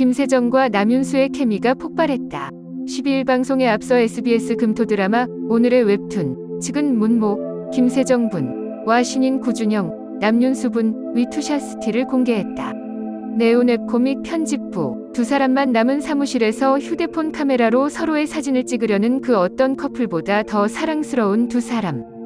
김세정과 남윤수의 케미가 폭발했다. 12일 방송에 앞서 SBS 금토 드라마 오늘의 웹툰 측은 문모, 김세정 분과 신인 구준영, 남윤수 분의 투샷스틸을 공개했다. 네오넷 코믹 편집부 두 사람만 남은 사무실에서 휴대폰 카메라로 서로의 사진을 찍으려는 그 어떤 커플보다 더 사랑스러운 두 사람.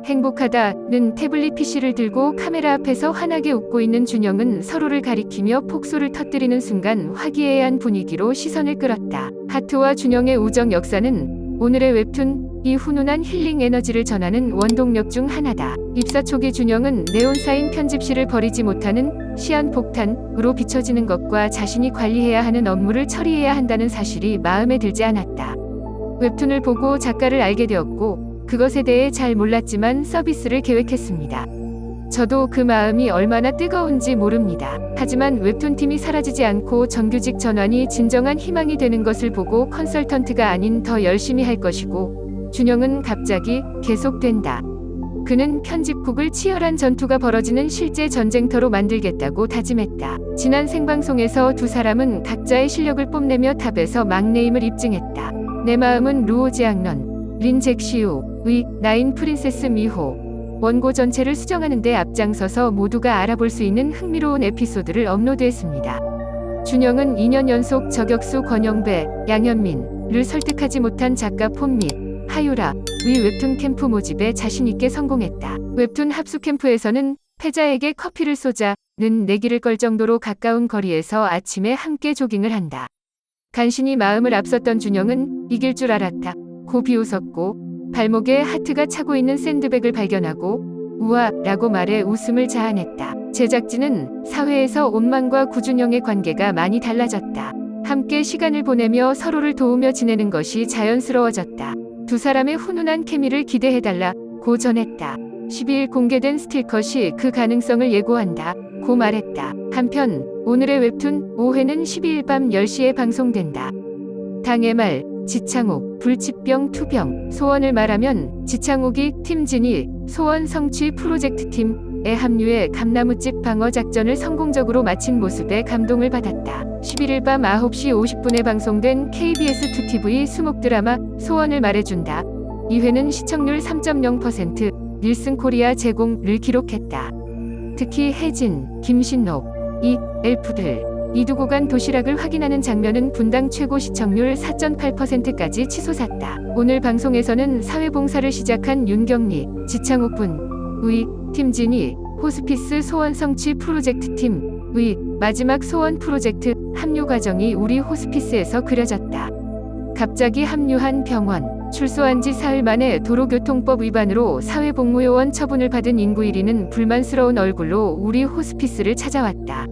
행복하다는 태블릿 PC를 들고 카메라 앞에서 환하게 웃고 있는 준영은 서로를 가리키며 폭소를 터뜨리는 순간 화기애애한 분위기로 시선을 끌었다. 하트와 준영의 우정 역사는 오늘의 웹툰 이 훈훈한 힐링 에너지를 전하는 원동력 중 하나다. 입사 초기 준영은 네온사인 편집실을 버리지 못하는 시한폭탄으로 비춰지는 것과 자신이 관리해야 하는 업무를 처리해야 한다는 사실이 마음에 들지 않았다. 웹툰을 보고 작가를 알게 되었고 그것에 대해 잘 몰랐지만 서비스를 계획했습니다. 저도 그 마음이 얼마나 뜨거운지 모릅니다. 하지만 웹툰팀이 사라지지 않고 정규직 전환이 진정한 희망이 되는 것을 보고 컨설턴트가 아닌 더 열심히 할 것이고 준영은 갑자기 계속된다. 그는 편집국을 치열한 전투가 벌어지는 실제 전쟁터로 만들겠다고 다짐했다. 지난 생방송에서 두 사람은 각자의 실력을 뽐내며 탑에서 막내임을 입증했다. 내 마음은 루오지앙런 린 잭시우의 나인 프린세스 미호 원고 전체를 수정하는 데 앞장서서 모두가 알아볼 수 있는 흥미로운 에피소드를 업로드했습니다. 준영은 2년 연속 저격수 권영배, 양현민을 설득하지 못한 작가 폼 및 하유라의 웹툰 캠프 모집에 자신있게 성공했다. 웹툰 합숙 캠프에서는 패자에게 커피를 쏘자는 내기를 걸 정도로 가까운 거리에서 아침에 함께 조깅을 한다. 간신히 마음을 앞섰던 준영은 이길 줄 알았다. 고 비웃었고 발목에 하트가 차고 있는 샌드백을 발견하고 우와 라고 말해 웃음을 자아냈다. 제작진은 사회에서 온만과 구준영의 관계가 많이 달라졌다. 함께 시간을 보내며 서로를 도우며 지내는 것이 자연스러워졌다. 두 사람의 훈훈한 케미를 기대해달라고 전했다. 12일 공개된 스틸컷이 그 가능성을 예고한다 고 말했다. 한편 오늘의 웹툰 5회는 12일 밤 10시에 방송된다. 당의 말 지창욱, 불치병 투병, 소원을 말하면 지창욱이 팀진이 소원 성취 프로젝트 팀에 합류해 감나무집 방어 작전을 성공적으로 마친 모습에 감동을 받았다. 11일 밤 9시 50분에 방송된 KBS2TV 수목 드라마 소원을 말해준다. 2회는 시청률 3.0%, 닐슨 코리아 제공을 기록했다. 특히 혜진, 김신록, 이 엘프들 이 두 구간 도시락을 확인하는 장면은 분당 최고 시청률 4.8%까지 치솟았다. 오늘 방송에서는 사회봉사를 시작한 윤경리, 지창욱 분의 팀진이 호스피스 소원 성취 프로젝트 팀의 마지막 소원 프로젝트 합류 과정이 우리 호스피스에서 그려졌다. 갑자기 합류한 병원, 출소한 지 사흘 만에 도로교통법 위반으로 사회복무요원 처분을 받은 인구 1위는 불만스러운 얼굴로 우리 호스피스를 찾아왔다.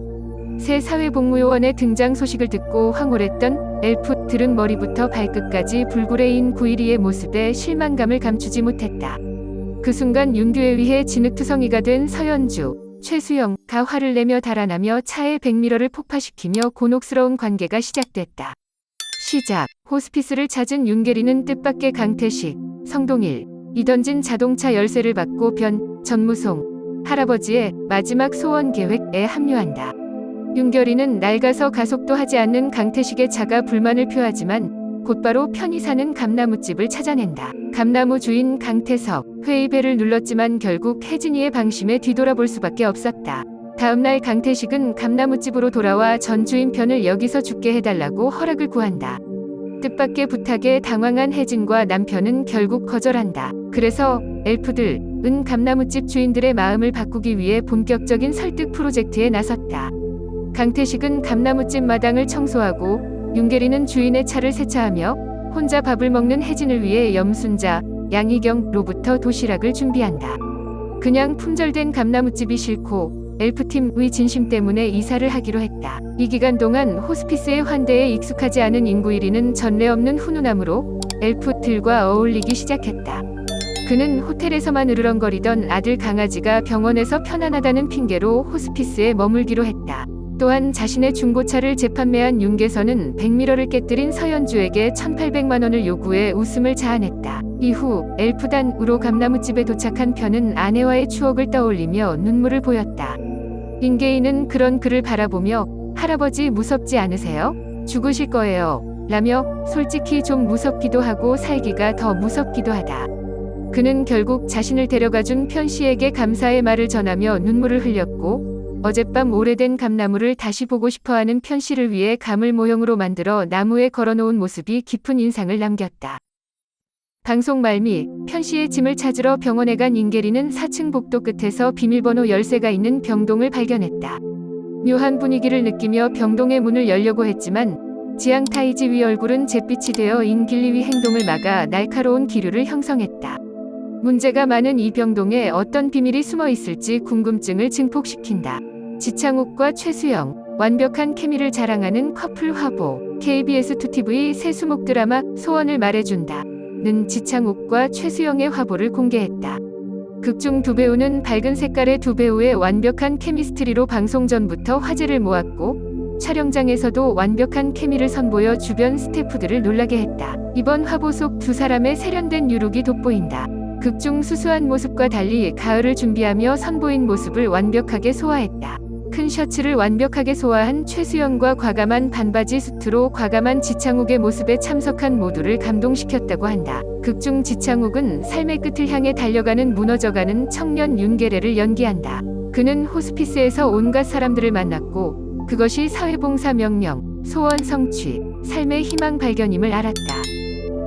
새 사회복무요원의 등장 소식을 듣고 황홀했던 엘프들은 머리부터 발끝까지 불구레인 912의 모습에 실망감을 감추지 못했다. 그 순간 윤규에 의해 진흙투성이가 된 서연주, 최수영가 화를 내며 달아나며 차의 백미러를 폭파시키며 곤혹스러운 관계가 시작됐다. 시작. 호스피스를 찾은 윤계리는 뜻밖의 강태식, 성동일, 이 던진 자동차 열쇠를 받고 전무송, 할아버지의 마지막 소원 계획에 합류한다. 윤결이는 낡아서 가속도 하지 않는 강태식의 차가 불만을 표하지만 곧바로 편히 사는 감나무집을 찾아낸다. 감나무 주인 강태석, 회의벨을 눌렀지만 결국 혜진이의 방심에 뒤돌아볼 수밖에 없었다. 다음날 강태식은 감나무집으로 돌아와 전 주인 편을 여기서 죽게 해달라고 허락을 구한다. 뜻밖의 부탁에 당황한 혜진과 남편은 결국 거절한다. 그래서 엘프들은 감나무집 주인들의 마음을 바꾸기 위해 본격적인 설득 프로젝트에 나섰다. 강태식은 감나무집 마당을 청소하고 윤계리는 주인의 차를 세차하며 혼자 밥을 먹는 혜진을 위해 염순자, 양희경로부터 도시락을 준비한다. 그냥 품절된 감나무집이 싫고 엘프팀의 진심 때문에 이사를 하기로 했다. 이 기간 동안 호스피스의 환대에 익숙하지 않은 인구 1위는 전례 없는 훈훈함으로 엘프들과 어울리기 시작했다. 그는 호텔에서만 으르렁거리던 아들 강아지가 병원에서 편안하다는 핑계로 호스피스에 머물기로 했다. 또한 자신의 중고차를 재판매한 윤계선은 백미러를 깨뜨린 서연주에게 1,800만 원을 요구해 웃음을 자아냈다. 이후 엘프단으로 감나무집에 도착한 편은 아내와의 추억을 떠올리며 눈물을 보였다. 인계인은 그런 그를 바라보며 할아버지 무섭지 않으세요? 죽으실 거예요. 라며 솔직히 좀 무섭기도 하고 살기가 더 무섭기도 하다. 그는 결국 자신을 데려가준 편 씨에게 감사의 말을 전하며 눈물을 흘렸고 어젯밤 오래된 감나무를 다시 보고 싶어하는 편 씨를 위해 감을 모형으로 만들어 나무에 걸어놓은 모습이 깊은 인상을 남겼다. 방송 말미 편 씨의 짐을 찾으러 병원에 간 인계리는 4층 복도 끝에서 비밀번호 열쇠가 있는 병동을 발견했다. 묘한 분위기를 느끼며 병동의 문을 열려고 했지만 지앙타이지 위 얼굴은 잿빛이 되어 인길리위 행동을 막아 날카로운 기류를 형성했다. 문제가 많은 이 병동에 어떤 비밀이 숨어 있을지 궁금증을 증폭시킨다. 지창욱과 최수영, 완벽한 케미를 자랑하는 커플 화보. KBS2TV 새 수목 드라마 소원을 말해준다. 는 지창욱과 최수영의 화보를 공개했다. 극중 두 배우는 밝은 색깔의 두 배우의 완벽한 케미스트리로 방송 전부터 화제를 모았고 촬영장에서도 완벽한 케미를 선보여 주변 스태프들을 놀라게 했다. 이번 화보 속 두 사람의 세련된 유룩이 돋보인다. 극중 수수한 모습과 달리 가을을 준비하며 선보인 모습을 완벽하게 소화했다. 큰 셔츠를 완벽하게 소화한 최수영과 과감한 반바지 수트로 과감한 지창욱의 모습에 참석한 모두를 감동시켰다고 한다. 극중 지창욱은 삶의 끝을 향해 달려가는 무너져가는 청년 윤계래를 연기한다. 그는 호스피스에서 온갖 사람들을 만났고 그것이 사회봉사 명령, 소원 성취, 삶의 희망 발견임을 알았다.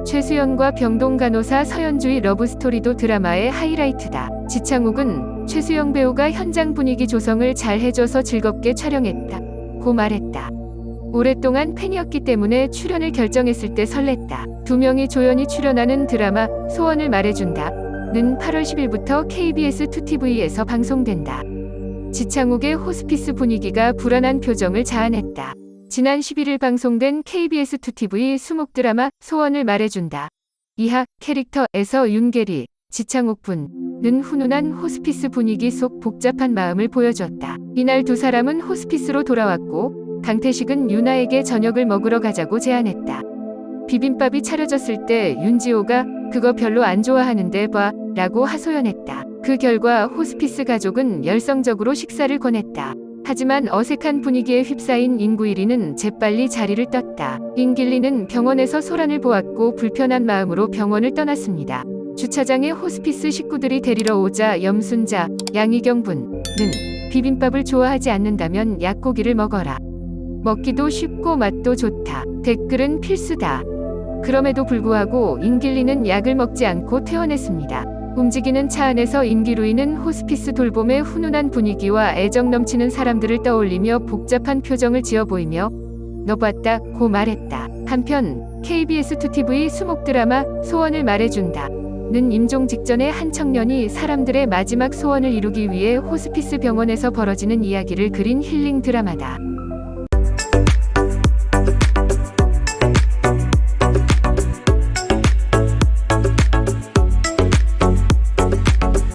최수연과 병동 간호사 서연주의 러브스토리도 드라마의 하이라이트다. 지창욱은 최수영 배우가 현장 분위기 조성을 잘 해줘서 즐겁게 촬영했다. 고 말했다. 오랫동안 팬이었기 때문에 출연을 결정했을 때 설렜다. 두 명이 조연히 출연하는 드라마 소원을 말해준다. 는 8월 10일부터 KBS2TV에서 방송된다. 지창욱의 호스피스 분위기가 불안한 표정을 자아냈다. 지난 11일 방송된 KBS2TV 수목 드라마 소원을 말해준다. 이하 캐릭터에서 윤계리, 지창욱 분은 훈훈한 호스피스 분위기 속 복잡한 마음을 보여줬다. 이날 두 사람은 호스피스로 돌아왔고 강태식은 유나에게 저녁을 먹으러 가자고 제안했다. 비빔밥이 차려졌을 때 윤지호가 그거 별로 안 좋아하는데 봐 라고 하소연했다. 그 결과 호스피스 가족은 열성적으로 식사를 권했다. 하지만 어색한 분위기에 휩싸인 인구일이는 재빨리 자리를 떴다. 인길리는 병원에서 소란을 보았고 불편한 마음으로 병원을 떠났습니다. 주차장에 호스피스 식구들이 데리러 오자 염순자, 양희경 분은 비빔밥을 좋아하지 않는다면 약고기를 먹어라. 먹기도 쉽고 맛도 좋다. 댓글은 필수다. 그럼에도 불구하고 인길리는 약을 먹지 않고 퇴원했습니다. 움직이는 차 안에서 인기루이는 호스피스 돌봄의 훈훈한 분위기와 애정 넘치는 사람들을 떠올리며 복잡한 표정을 지어 보이며 너 봤다 고 말했다. 한편 KBS2TV 수목 드라마 소원을 말해준다. 는 임종 직전에 한 청년이 사람들의 마지막 소원을 이루기 위해 호스피스 병원에서 벌어지는 이야기를 그린 힐링 드라마다.